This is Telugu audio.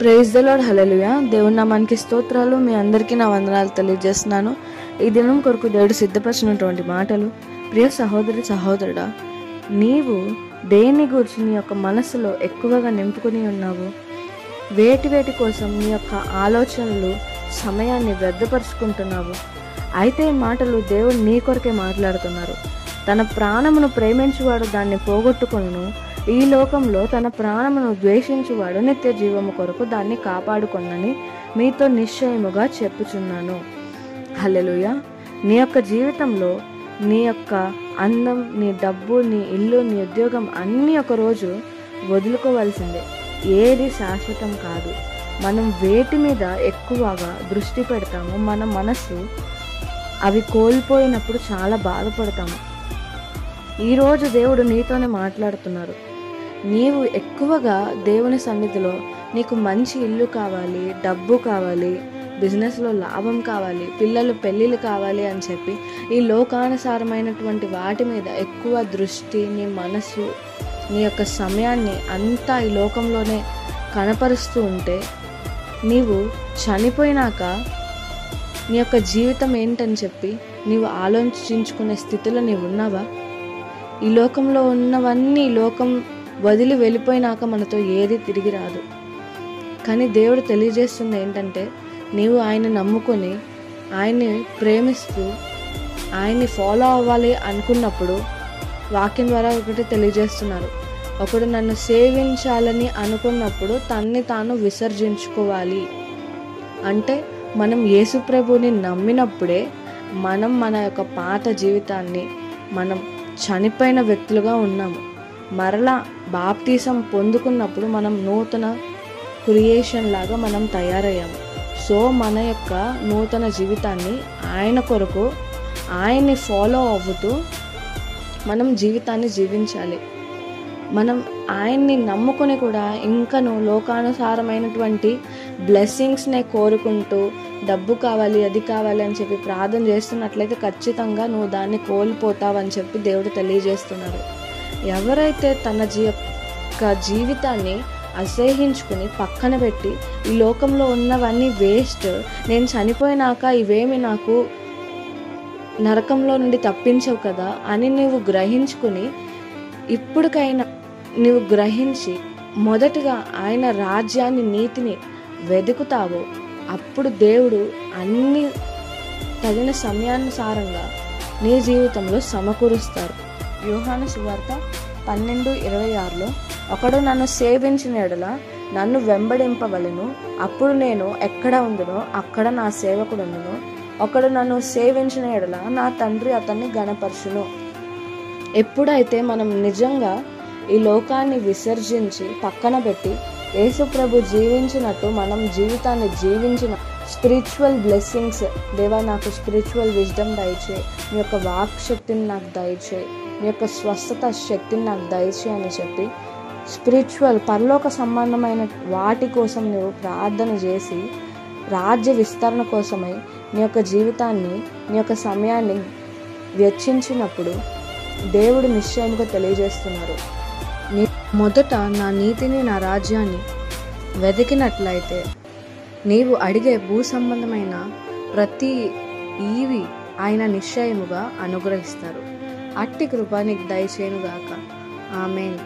Praise the lord. హల్లెలూయా. దేవుని నామానికి స్తోత్రాలు. మీ అందరికీ నా వందనాలు తెలియజేస్తున్నాను. ఈ దినం కొరకు దేవుడు సిద్ధపరిచినటువంటి మాటలు. ప్రియ సహోదరి సహోదరుడా, నీవు దేని గురించి నీ యొక్క మనసులో ఎక్కువగా నింపుకుని ఉన్నావు? వేటి కోసం నీ యొక్క ఆలోచనలు సమయాన్ని వ్యర్థపరుచుకుంటున్నావు? అయితే ఈ మాటలు దేవుడు నీ కొరకే మాట్లాడుతున్నారు. తన ప్రాణమును ప్రేమించువాడు దాన్ని పోగొట్టుకొనును, ఈ లోకంలో తన ప్రాణమును ద్వేషించువాడు నిత్య జీవము కొరకు దాన్ని కాపాడుకొనని మీతో నిశ్చయముగా చెప్పుచున్నాను. హల్లెలూయా. నీ యొక్క జీవితంలో నీ యొక్క అందం, నీ డబ్బు, నీ ఇల్లు, నీ ఉద్యోగం అన్నీ ఒక రోజు వదులుకోవాల్సిందే. ఏది శాశ్వతం కాదు. మనం వేటి మీద ఎక్కువగా దృష్టి పెడతామో మన మనసు అవి కోల్పోయినప్పుడు చాలా బాధపడతాము. ఈరోజు దేవుడు నీతోనే మాట్లాడుతున్నారు. నీవు ఎక్కువగా దేవుని సన్నిధిలో నీకు మంచి ఇల్లు కావాలి, డబ్బు కావాలి, బిజినెస్లో లాభం కావాలి, పిల్లలు పెళ్ళిళ్ళు కావాలి అని చెప్పి ఈ లోకానుసారమైనటువంటి వాటి మీద ఎక్కువ దృష్టి, నీ మనసు, నీ యొక్క సమయాన్ని అంతా ఈ లోకంలోనే కనపరుస్తూ ఉంటే నీవు చనిపోయినాక నీ యొక్క జీవితం ఏంటని చెప్పి నీవు ఆలోచించుకునే స్థితిలో నీవు ఉన్నావా? ఈ లోకంలో ఉన్నవన్నీ లోకం వదిలి వెళ్ళిపోయినాక మనతో ఏది తిరిగి రాదు. కానీ దేవుడు తెలియజేస్తుంది ఏంటంటే, నీవు ఆయన నమ్ముకొని ఆయన్ని ప్రేమిస్తూ ఆయన్ని ఫాలో అవ్వాలి అనుకున్నప్పుడు వాక్యం ద్వారా ఒకటి తెలియజేస్తున్నారు. ఒకడు నన్ను సేవించాలని అనుకున్నప్పుడు తన్ని తాను విసర్జించుకోవాలి. అంటే మనం యేసు ప్రభుని నమ్మినప్పుడే మనం మన యొక్క పాత జీవితాన్ని, మనం చనిపోయిన వ్యక్తులుగా ఉన్నాము. మరలా బాప్తీసం పొందుకున్నప్పుడు మనం నూతన క్రియేషన్ లాగా మనం తయారయ్యాము. సో మన యొక్క నూతన జీవితాన్ని ఆయన కొరకు ఆయన్ని ఫాలో అవ్వుతూ మనం జీవితాన్ని జీవించాలి. మనం ఆయన్ని నమ్ముకొని కూడా ఇంకను లోకానుసారమైనటువంటి బ్లెస్సింగ్స్నే కోరుకుంటూ డబ్బు కావాలి, అది కావాలి అని చెప్పి ప్రార్థన చేస్తున్నట్లయితే ఖచ్చితంగా నువ్వు దాన్ని కోల్పోతావని చెప్పి దేవుడు తెలియజేస్తున్నారు. ఎవరైతే తన యొక్క జీవితాన్ని అసహ్యించుకుని పక్కన పెట్టి ఈ లోకంలో ఉన్నవన్నీ వేస్ట్, నేను చనిపోయినాక ఇవేమి నాకు నరకంలో నుండి తప్పించవు కదా అని నువ్వు గ్రహించుకుని, ఇప్పటికైనా నువ్వు గ్రహించి మొదటగా ఆయన రాజ్యాన్ని, నీతిని వెతుకుతావో అప్పుడు దేవుడు అన్ని తగిన సమయానుసారంగా నీ జీవితంలో సమకూరుస్తారు. యోహాను సువార్త 12:26 ఒకడు నన్ను సేవించిన యెడల నన్ను వెంబడింపవలెను, అప్పుడు నేను ఎక్కడ ఉండునో అక్కడ నా సేవకుడు ఉండును. ఒకడు నన్ను సేవించిన యెడల నా తండ్రి అతన్ని ఘనపరచును. ఎప్పుడైతే మనం నిజంగా ఈ లోకాన్ని విసర్జించి పక్కన పెట్టి యేసు ప్రభు జీవించినట్టు మనం జీవితాన్ని జీవించిన స్పిరిచువల్ బ్లెస్సింగ్స్, దేవా నాకు స్పిరిచువల్ విజ్డమ్ దయచేయి, నీ యొక్క వాక్ శక్తిని నాకు దయచేయి, నీ యొక్క స్వస్థత శక్తిని నాకు దయచేయి అని చెప్పి స్పిరిచువల్ పరలోక సంబంధమైన వాటి కోసం నువ్వు ప్రార్థన చేసి రాజ్య విస్తరణ కోసమై నీ యొక్క జీవితాన్ని, నీ యొక్క సమయాన్ని వెచ్చించినప్పుడు దేవుడు నిశ్చయముగా తెలియజేస్తున్నారు, నీ మొదట నా నీతిని, నా రాజ్యాన్ని వెతికినట్లయితే నీవు అడిగే భూ సంబంధమైన ప్రతి ఈవి ఆయన నిశ్చయముగా అనుగ్రహిస్తారు. అట్టి కృప నీకు దయచేయునుగాక. ఆమేన్.